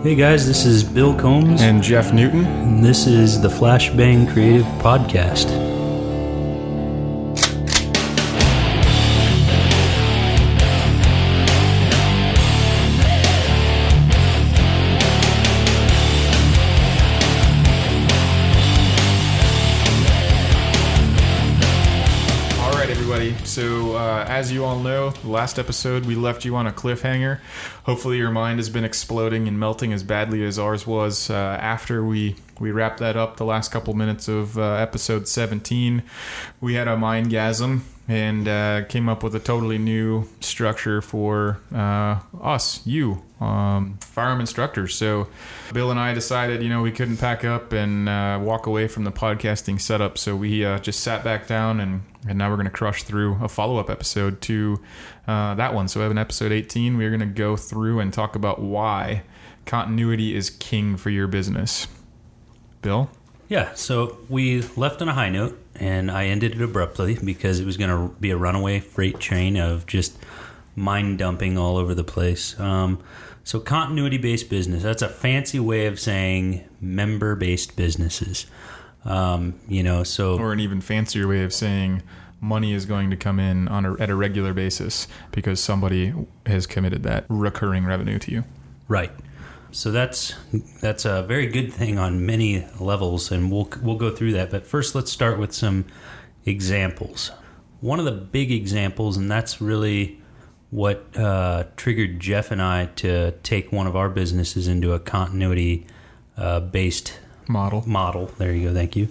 Hey guys, this is Bill Combs. And Jeff Newton. And this is the Flashbang Creative Podcast. So, as you all know, the last episode we left you on a cliffhanger. Hopefully your mind has been exploding and melting as badly as ours was after we wrapped that up the last couple minutes of episode 17. We had a mindgasm and came up with a totally new structure for you, firearm instructors. So Bill and I decided, we couldn't pack up and walk away from the podcasting setup. So we just sat back down and now we're going to crush through a follow-up episode to that one. So we have an episode 18. We're going to go through and talk about why continuity is king for your business. Bill? Yeah, so we left on a high note, and I ended it abruptly because it was going to be a runaway freight train of just mind dumping all over the place. So continuity-based business, that's a fancy way of saying member-based businesses. Or an even fancier way of saying money is going to come in at a regular basis because somebody has committed that recurring revenue to you. Right. So that's a very good thing on many levels, and we'll go through that. But first, let's start with some examples. One of the big examples, and that's really what triggered Jeff and I to take one of our businesses into a continuity based model. There you go. Thank you.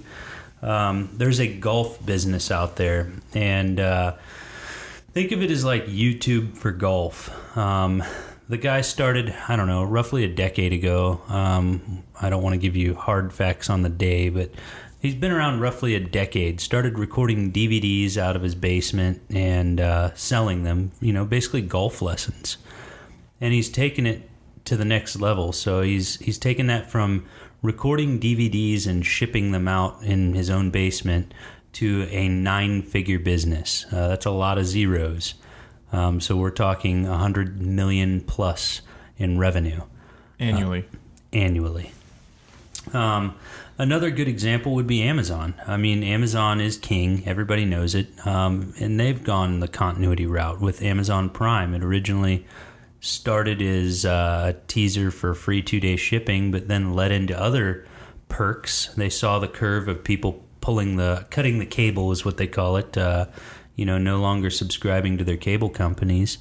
There's a golf business out there, and think of it as like YouTube for golf. The guy started, roughly a decade ago. I don't want to give you hard facts on the day, but he's been around roughly a decade. Started recording DVDs out of his basement and selling them, basically golf lessons. And he's taken it to the next level. So he's taken that from recording DVDs and shipping them out in his own basement to a 9-figure business. That's a lot of zeros. So we're talking 100 million plus in revenue. Annually. Another good example would be Amazon. I mean, Amazon is king. Everybody knows it. And they've gone the continuity route with Amazon Prime. It originally started as a teaser for free 2-day shipping, but then led into other perks. They saw the curve of people cutting the cable is what they call it, no longer subscribing to their cable companies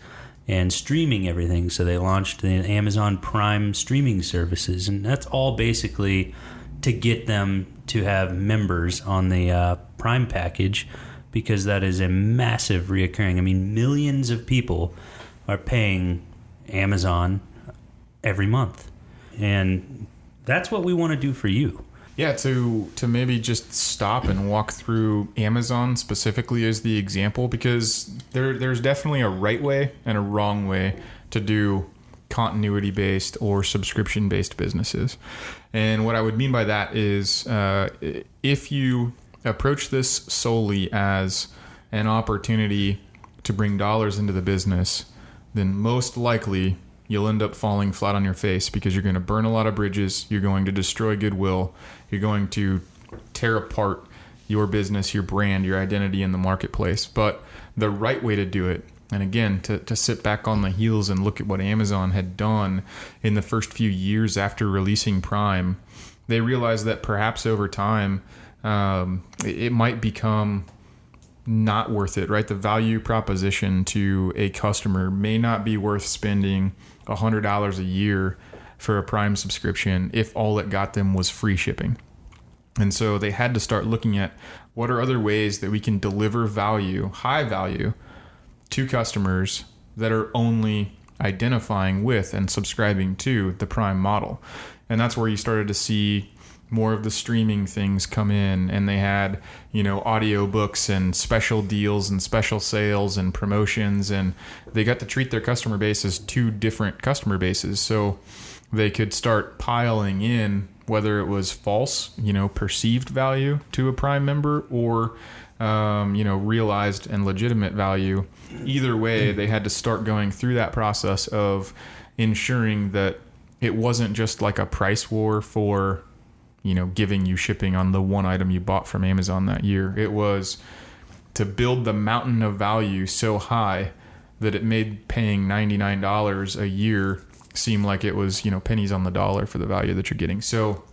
and streaming everything. So they launched the Amazon Prime streaming services, and that's all basically to get them to have members on the Prime package, because that is a massive reoccurring. I mean, millions of people are paying Amazon every month, and that's what we want to do for you. Yeah, to maybe just stop and walk through Amazon specifically as the example, because there's definitely a right way and a wrong way to do continuity-based or subscription-based businesses. And what I would mean by that is if you approach this solely as an opportunity to bring dollars into the business, then most likely you'll end up falling flat on your face, because you're going to burn a lot of bridges, you're going to destroy goodwill, you're going to tear apart your business, your brand, your identity in the marketplace. But the right way to do it, and again, to sit back on the heels and look at what Amazon had done in the first few years after releasing Prime, they realized that perhaps over time it might become not worth it, right? The value proposition to a customer may not be worth spending $100 a year for a Prime subscription if all it got them was free shipping. And so they had to start looking at what are other ways that we can deliver value, high value, to customers that are only identifying with and subscribing to the Prime model. And that's where you started to see more of the streaming things come in, and they had, audio books and special deals and special sales and promotions, and they got to treat their customer base as two different customer bases. So they could start piling in, whether it was false, perceived value to a Prime member, or realized and legitimate value. Either way, they had to start going through that process of ensuring that it wasn't just like a price war for, giving you shipping on the one item you bought from Amazon that year. It was to build the mountain of value so high that it made paying $99 a year seem like it was, pennies on the dollar for the value that you're getting. So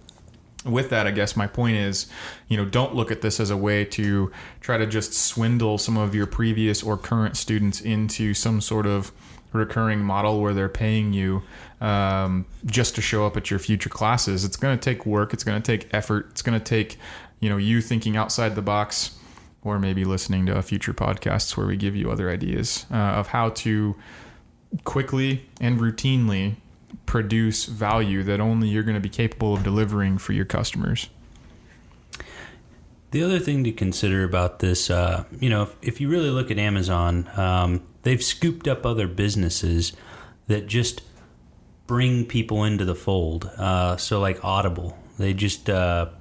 with that, I guess my point is, don't look at this as a way to try to just swindle some of your previous or current students into some sort of recurring model where they're paying you just to show up at your future classes. It's going to take work. It's going to take effort. It's going to take, you thinking outside the box, or maybe listening to future podcasts where we give you other ideas of how to quickly and routinely produce value that only you're going to be capable of delivering for your customers. The other thing to consider about this, if you really look at Amazon, they've scooped up other businesses that just bring people into the fold. So like Audible, they just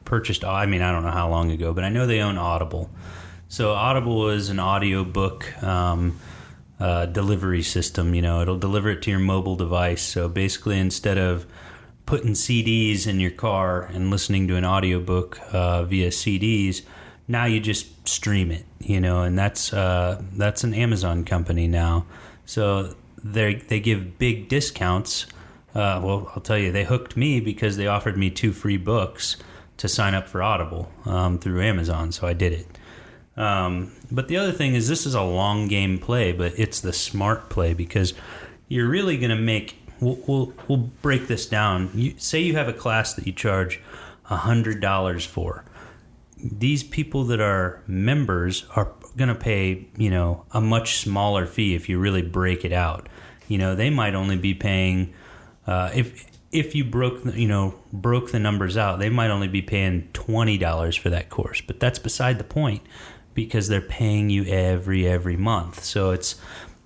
purchased, I don't know how long ago, but I know they own Audible. So Audible is an audiobook delivery system. It'll deliver it to your mobile device. So basically, instead of putting CDs in your car and listening to an audiobook via CDs, now you just stream it, and that's an Amazon company now. So they give big discounts. Well, I'll tell you, they hooked me because they offered me 2 free books to sign up for Audible through Amazon. So I did it. But the other thing is, this is a long game play, but it's the smart play, because you're really going to make, we'll break this down. Say you have a class that you charge $100 for. These people that are members are going to pay, a much smaller fee if you really break it out. They might only be paying, if you broke the numbers out, they might only be paying $20 for that course. But that's beside the point, because they're paying you every month. So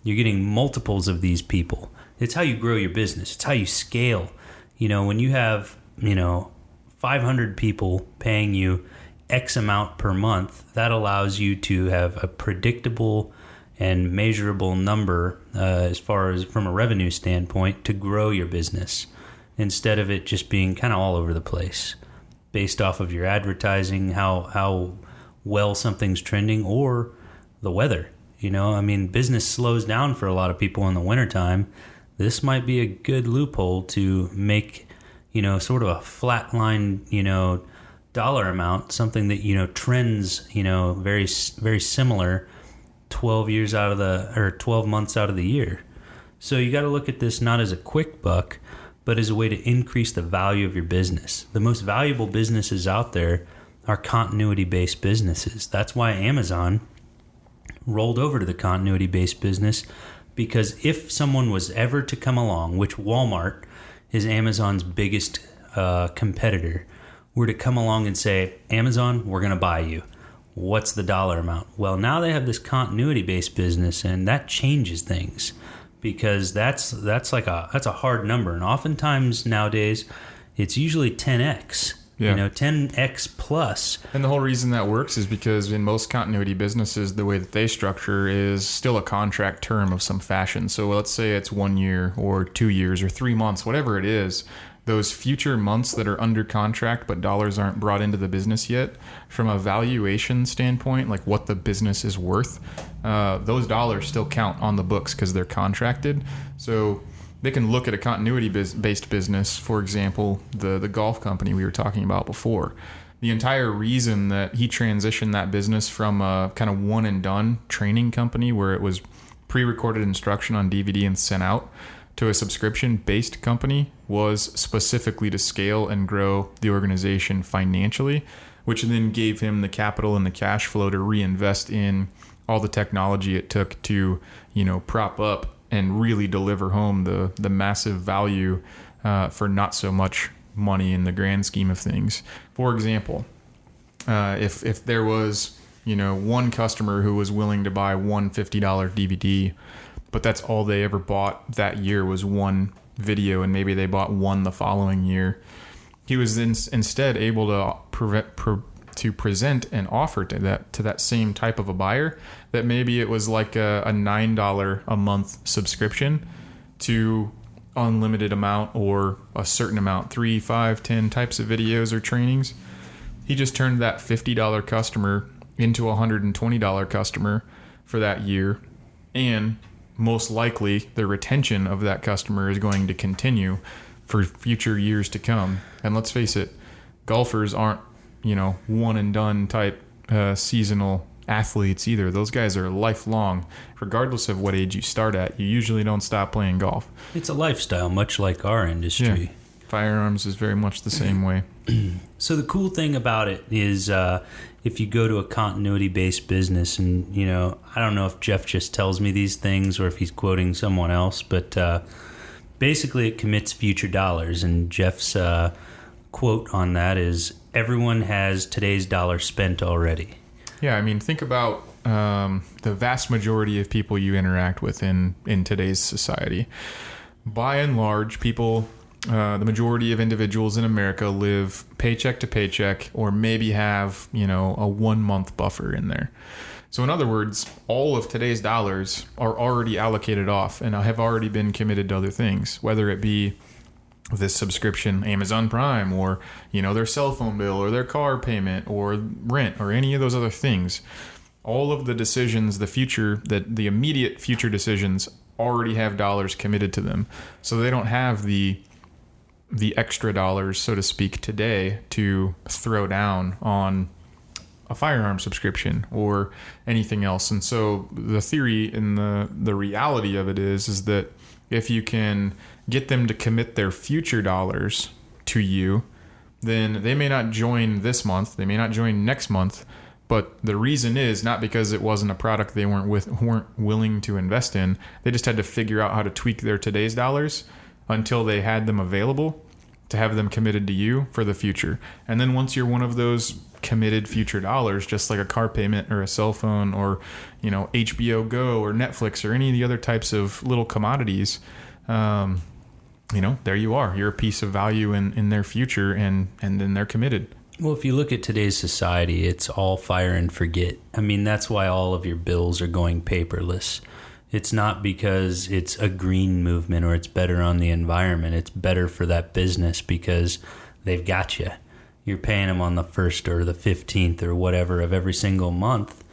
you're getting multiples of these people. It's how you grow your business. It's how you scale. When you have, 500 people paying you X amount per month, that allows you to have a predictable and measurable number as far as from a revenue standpoint to grow your business, instead of it just being kind of all over the place based off of your advertising, how well something's trending, or the weather. Business slows down for a lot of people in the wintertime. This might be a good loophole to make, sort of a flat line, dollar amount, something that, trends, very, very similar 12 months out of the year. So you got to look at this not as a quick buck, but as a way to increase the value of your business. The most valuable businesses out there are continuity-based businesses. That's why Amazon rolled over to the continuity-based business, because if someone was ever to come along, which Walmart is Amazon's biggest competitor, were to come along and say, Amazon, we're going to buy you. What's the dollar amount? Well, now they have this continuity-based business, and that changes things, because that's a hard number. And oftentimes nowadays, it's usually 10x. Yeah. 10x plus. And the whole reason that works is because in most continuity businesses, the way that they structure is still a contract term of some fashion. So let's say it's 1 year or 2 years or 3 months, whatever it is. Those future months that are under contract but dollars aren't brought into the business yet, from a valuation standpoint, like what the business is worth, those dollars still count on the books because they're contracted. So they can look at a continuity-based business, for example, the golf company we were talking about before. The entire reason that he transitioned that business from a kind of one-and-done training company where it was pre-recorded instruction on DVD and sent out to a subscription-based company was specifically to scale and grow the organization financially, which then gave him the capital and the cash flow to reinvest in all the technology it took to, prop up and really deliver home the massive value for not so much money in the grand scheme of things. For example, if there was, one customer who was willing to buy one $50 DVD, but that's all they ever bought that year was one video, and maybe they bought one the following year, he was then instead able to present an offer to that same type of a buyer that maybe it was like a $9 a month subscription to unlimited amount or a certain amount, 3, 5, 10 types of videos or trainings. He just turned that $50 customer into a $120 customer for that year. And most likely the retention of that customer is going to continue for future years to come. And let's face it, golfers aren't, one and done type seasonal athletes either. Those guys are lifelong. Regardless of what age you start at, you usually don't stop playing golf. It's a lifestyle, much like our industry. Yeah. Firearms is very much the same way. So the cool thing about it is if you go to a continuity-based business, and, I don't know if Jeff just tells me these things or if he's quoting someone else, but basically it commits future dollars. And Jeff's quote on that is, everyone has today's dollar spent already. Yeah, I mean, think about the vast majority of people you interact with in today's society. By and large, people, the majority of individuals in America live paycheck to paycheck, or maybe have, a 1 month buffer in there. So in other words, all of today's dollars are already allocated off and have already been committed to other things, whether it be this subscription, Amazon Prime, or, their cell phone bill, or their car payment, or rent, or any of those other things. All of the decisions, the immediate future decisions already have dollars committed to them. So they don't have the extra dollars, so to speak, today to throw down on a firearm subscription or anything else. And so the theory and the reality of it is that if you can get them to commit their future dollars to you, then they may not join this month, they may not join next month, but the reason is not because it wasn't a product they weren't willing to invest in. They just had to figure out how to tweak their today's dollars until they had them available to have them committed to you for the future. And then once you're one of those committed future dollars, just like a car payment or a cell phone or, HBO Go or Netflix or any of the other types of little commodities, there you are. You're a piece of value in their future, and then they're committed. Well, if you look at today's society, it's all fire and forget. I mean, that's why all of your bills are going paperless. It's not because it's a green movement or it's better on the environment. It's better for that business because they've got you. You're paying them on the 1st or the 15th or whatever of every single month.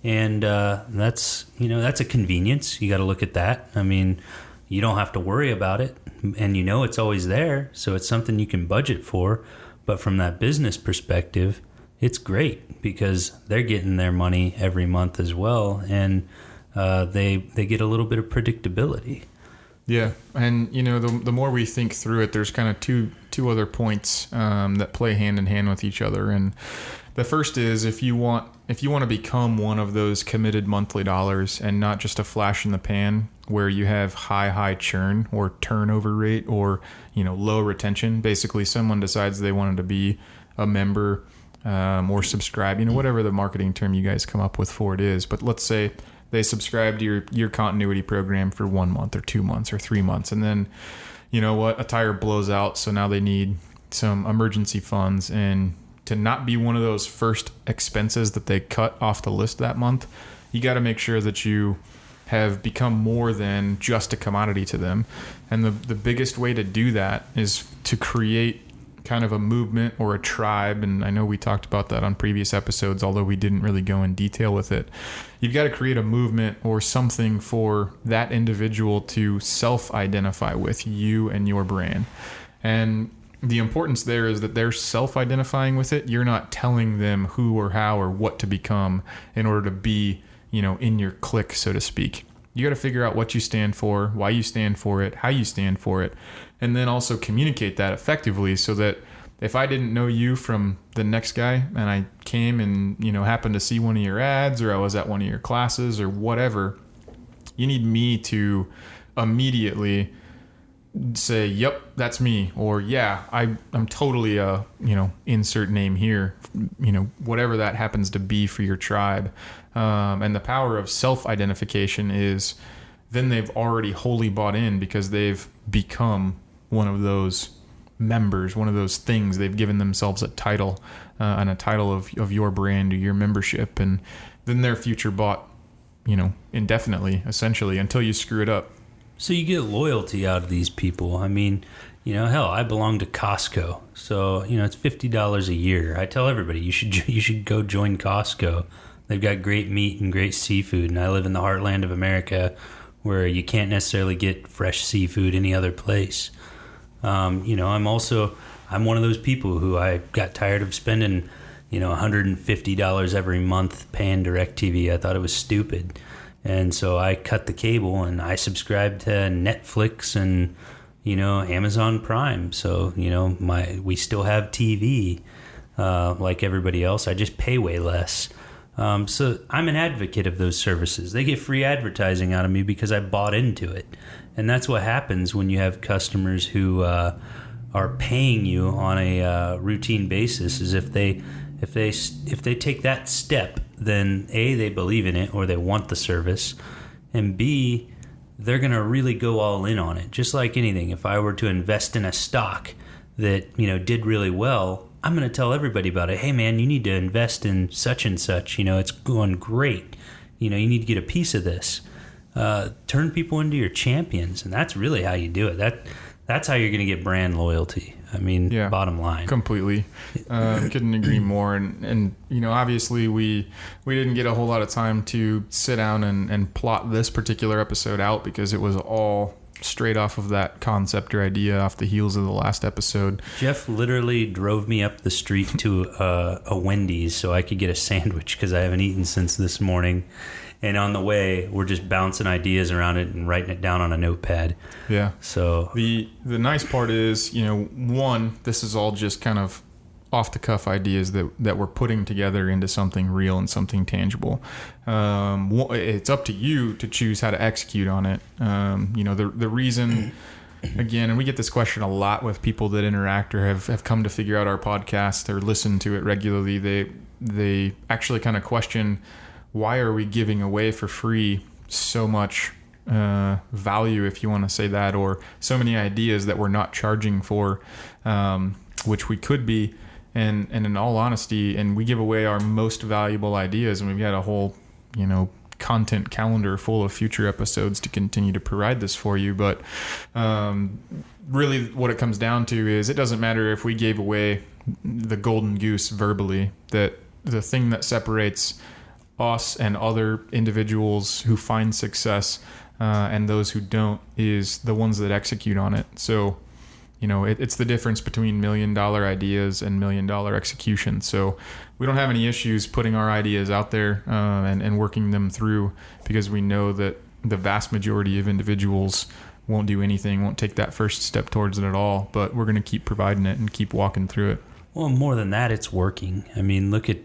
And that's a convenience. You got to look at that. I mean, you don't have to worry about it, and it's always there, so it's something you can budget for. But from that business perspective, it's great because they're getting their money every month as well, and they get a little bit of predictability. Yeah, and the more we think through it, there's kind of two other points that play hand in hand with each other. And the first is if you want to become one of those committed monthly dollars and not just a flash in the pan where you have high churn or turnover rate or low retention. Basically, someone decides they wanted to be a member or subscribe, whatever the marketing term you guys come up with for it is. But let's say they subscribe to your continuity program for 1 month or 2 months or 3 months, and then a tire blows out, so now they need some emergency funds. And to not be one of those first expenses that they cut off the list that month, you got to make sure that you have become more than just a commodity to them. And the biggest way to do that is to create kind of a movement or a tribe. And I know we talked about that on previous episodes, although we didn't really go in detail with it. You've got to create a movement or something for that individual to self-identify with, you and your brand. And the importance there is that they're self-identifying with it. You're not telling them who or how or what to become in order to be, in your clique, so to speak. You got to figure out what you stand for, why you stand for it, how you stand for it, and then also communicate that effectively so that if I didn't know you from the next guy and I came and, happened to see one of your ads or I was at one of your classes or whatever, you need me to immediately say, yep, that's me, or yeah, I'm totally insert name here, whatever that happens to be for your tribe. And the power of self-identification is then they've already wholly bought in because they've become one of those members, one of those things. They've given themselves a title and a title of your brand or your membership, and then their future bought, indefinitely, essentially, until you screw it up. So you get loyalty out of these people. I mean, hell, I belong to Costco, so it's $50 a year. I tell everybody you should go join Costco. They've got great meat and great seafood, and I live in the heartland of America, where you can't necessarily get fresh seafood any other place. I'm one of those people who I got tired of spending, $150 every month paying DirecTV. I thought it was stupid. And so I cut the cable and I subscribed to Netflix and, Amazon Prime. So, we still have TV like everybody else. I just pay way less. So I'm an advocate of those services. They get free advertising out of me because I bought into it. And that's what happens when you have customers who are paying you on a routine basis. Is if they take that step, then A, they believe in it or they want the service, and B, they're going to really go all in on it. Just like anything, if I were to invest in a stock that did really well, I'm going to tell everybody about it. Hey man, you need to invest in such and such. It's going great. You need to get a piece of this. Turn people into your champions, and that's really how you do it. That's how you're going to get brand loyalty. I mean, bottom line. Completely. Couldn't agree more. And obviously we didn't get a whole lot of time to sit down and plot this particular episode out because it was all straight off of that concept or idea off the heels of the last episode. Jeff literally drove me up the street to a Wendy's so I could get a sandwich because I haven't eaten since this morning. And on the way, we're just bouncing ideas around it and writing it down on a notepad. Yeah. So the nice part is, one, this is all just kind of off the cuff ideas that we're putting together into something real and something tangible. It's up to you to choose how to execute on it. The reason, again, and we get this question a lot with people that interact or have come to figure out our podcast or listen to it regularly. They actually kind of question, why are we giving away for free so much value, if you want to say that, or so many ideas that we're not charging for, which we could be. And in all honesty, and we give away our most valuable ideas, and we've got a whole, content calendar full of future episodes to continue to provide this for you. But really what it comes down to is it doesn't matter if we gave away the golden goose verbally, that the thing that separates us and other individuals who find success and those who don't is the ones that execute on it. So, it's the difference between $1 million ideas and $1 million execution. So we don't have any issues putting our ideas out there and working them through, because we know that the vast majority of individuals won't do anything, won't take that first step towards it at all, but we're going to keep providing it and keep walking through it. Well, more than that, it's working. I mean, look at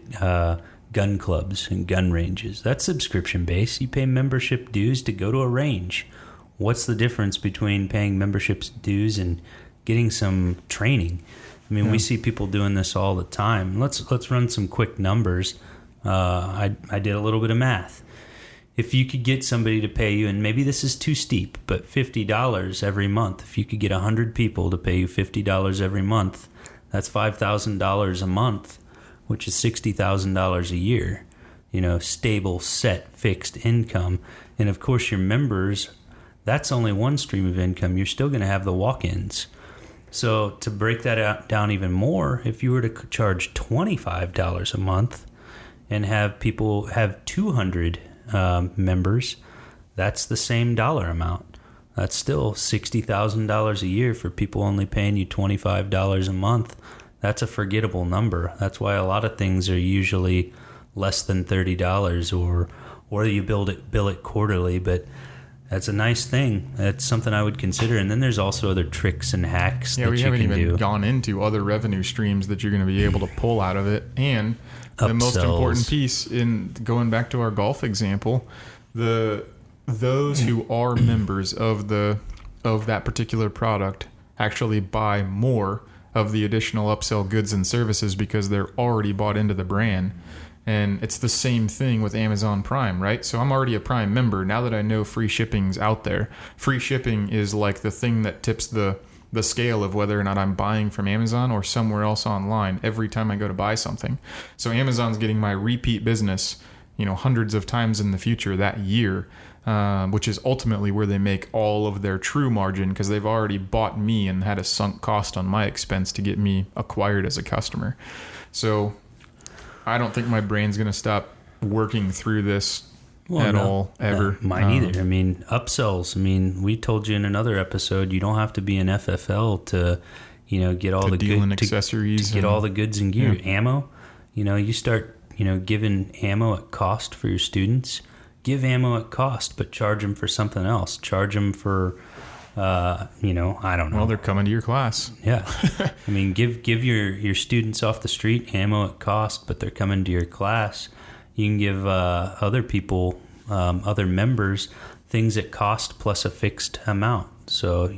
gun clubs and gun ranges. That's subscription based. You pay membership dues to go to a range. What's the difference between paying membership dues and getting some training? I mean, we see people doing this all the time. Let's run some quick numbers. I did a little bit of math. If you could get somebody to pay you, and maybe this is too steep, but $50 every month. If you could get 100 people to pay you $50 every month, that's $5,000 a month, which is $60,000 a year. Stable, set, fixed income. And of course, your members, that's only one stream of income. You're still going to have the walk-ins. So to break that down even more, if you were to charge $25 a month and have people have 200 members, that's the same dollar amount. That's still $60,000 a year for people only paying you $25 a month. That's a forgettable number. That's why a lot of things are usually less than $30, or you bill it quarterly. But that's a nice thing. That's something I would consider. And then there's also other tricks and hacks that you can do. Yeah, we haven't even gone into other revenue streams that you're going to be able to pull out of it. And the Upsells. most important piece, in going back to our golf example, those who are members of that particular product actually buy more of the additional upsell goods and services because they're already bought into the brand. And it's the same thing with Amazon Prime, right? So I'm already a Prime member. Now that I know free shipping's out there, free shipping is like the thing that tips the scale of whether or not I'm buying from Amazon or somewhere else online every time I go to buy something. So Amazon's getting my repeat business, hundreds of times in the future that year. which is ultimately where they make all of their true margin, because they've already bought me and had a sunk cost on my expense to get me acquired as a customer. So I don't think my brain's going to stop working through this all, ever. Mine either. I mean, upsells. I mean, we told you in another episode, you don't have to be an FFL to, get all the good accessories, to get all the goods and gear. Yeah. Ammo. You start, giving ammo at cost for your students. Give ammo at cost, but charge them for something else. Charge them for, I don't know. Well, they're coming to your class. Yeah. I mean, give your students off the street ammo at cost, but they're coming to your class. You can give other people, other members, things at cost plus a fixed amount. So,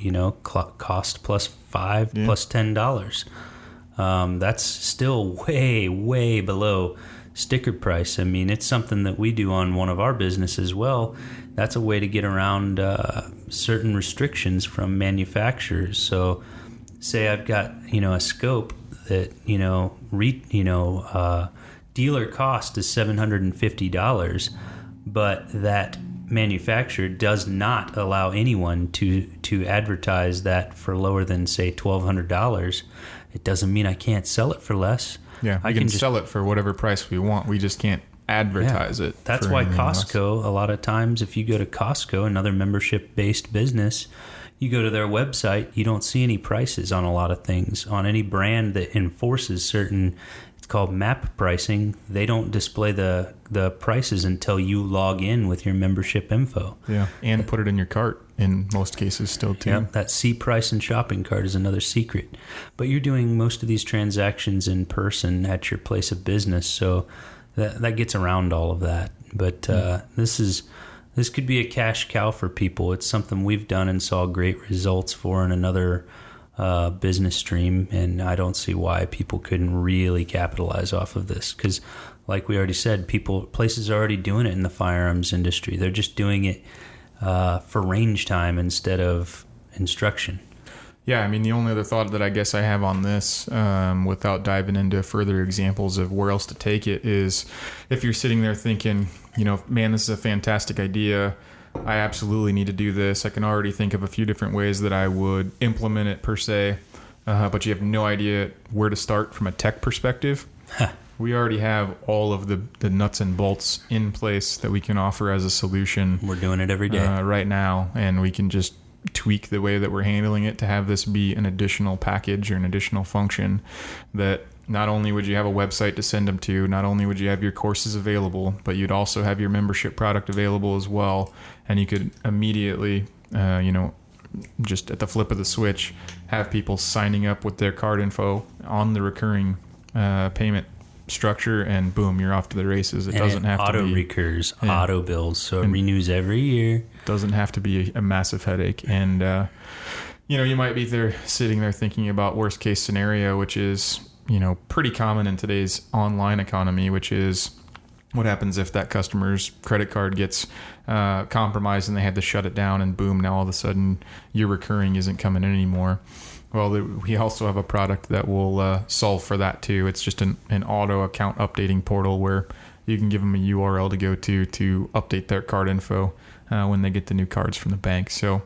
cost plus $5 plus $10. That's still way, way below sticker price. I mean, it's something that we do on one of our businesses as well. That's a way to get around certain restrictions from manufacturers. So say I've got, a scope that, dealer cost is $750, but that manufacturer does not allow anyone to advertise that for lower than, say, $1,200. It doesn't mean I can't sell it for less. Yeah, I can sell it for whatever price we want. We just can't advertise it. That's why Costco, a lot of times, if you go to Costco, another membership-based business, you go to their website, you don't see any prices on a lot of things. On any brand that enforces certain, it's called MAP pricing, they don't display the prices until you log in with your membership info. Yeah, and put it in your cart in most cases still too. Yeah, that see price and shopping cart is another secret. But you're doing most of these transactions in person at your place of business, so that gets around all of that. But this could be a cash cow for people. It's something we've done and saw great results for in another business stream, and I don't see why people couldn't really capitalize off of this. Because, like we already said, places are already doing it in the firearms industry. They're just doing it for range time instead of instruction. Yeah, I mean, the only other thought that I guess I have on this, without diving into further examples of where else to take it, is if you're sitting there thinking, man, this is a fantastic idea. I absolutely need to do this. I can already think of a few different ways that I would implement it per se, but you have no idea where to start from a tech perspective. We already have all of the nuts and bolts in place that we can offer as a solution. We're doing it every day right now, and we can just tweak the way that we're handling it to have this be an additional package or an additional function that not only would you have a website to send them to, not only would you have your courses available, but you'd also have your membership product available as well. And you could immediately, just at the flip of the switch, have people signing up with their card info on the recurring payment structure, and boom, you're off to the races. It doesn't have to be auto recurs, auto bills, so it renews every year. Doesn't have to be a massive headache. And you might be sitting there thinking about worst case scenario, which is pretty common in today's online economy, which is what happens if that customer's credit card gets compromised and they had to shut it down, and boom, now all of a sudden your recurring isn't coming in anymore. Well, we also have a product that will solve for that too. It's just an auto account updating portal where you can give them a URL to go to update their card info when they get the new cards from the bank. So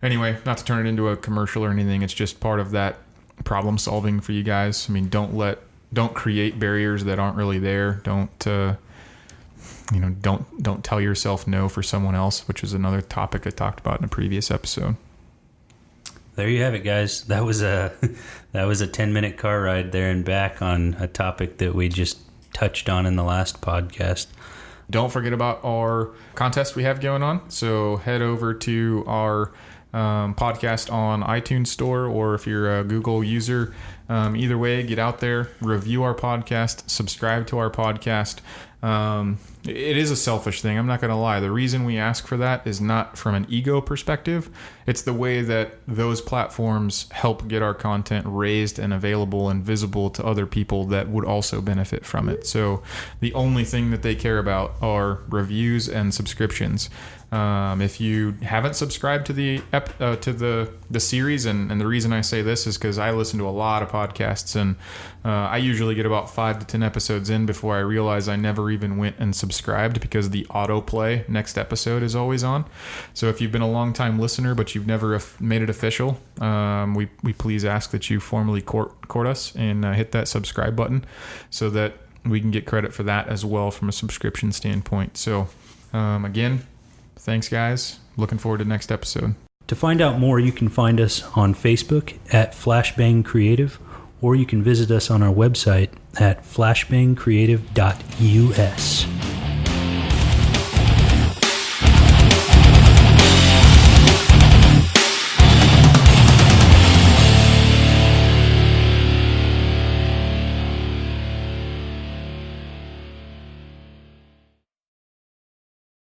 anyway, not to turn it into a commercial or anything, it's just part of that problem solving for you guys. I mean, don't create barriers that aren't really there. Don't tell yourself no for someone else, which is another topic I talked about in a previous episode. There you have it, guys. That was a 10-minute car ride there and back on a topic that we just touched on in the last podcast. Don't forget about our contest we have going on. So head over to our podcast on iTunes Store, or if you're a Google user, either way, get out there, review our podcast, subscribe to our podcast. It is a selfish thing. I'm not going to lie. The reason we ask for that is not from an ego perspective. It's the way that those platforms help get our content raised and available and visible to other people that would also benefit from it. So the only thing that they care about are reviews and subscriptions. If you haven't subscribed to the series, and the reason I say this is because I listen to a lot of podcasts, and I usually get about 5 to 10 episodes in before I realize I never even went and subscribed, because the autoplay next episode is always on. So if you've been a long time listener but you've never made it official, we please ask that you formally court us and hit that subscribe button so that we can get credit for that as well from a subscription standpoint. So again, thanks guys. Looking forward to next episode. To find out more, you can find us on Facebook at Flashbang Creative, or you can visit us on our website at flashbangcreative.us.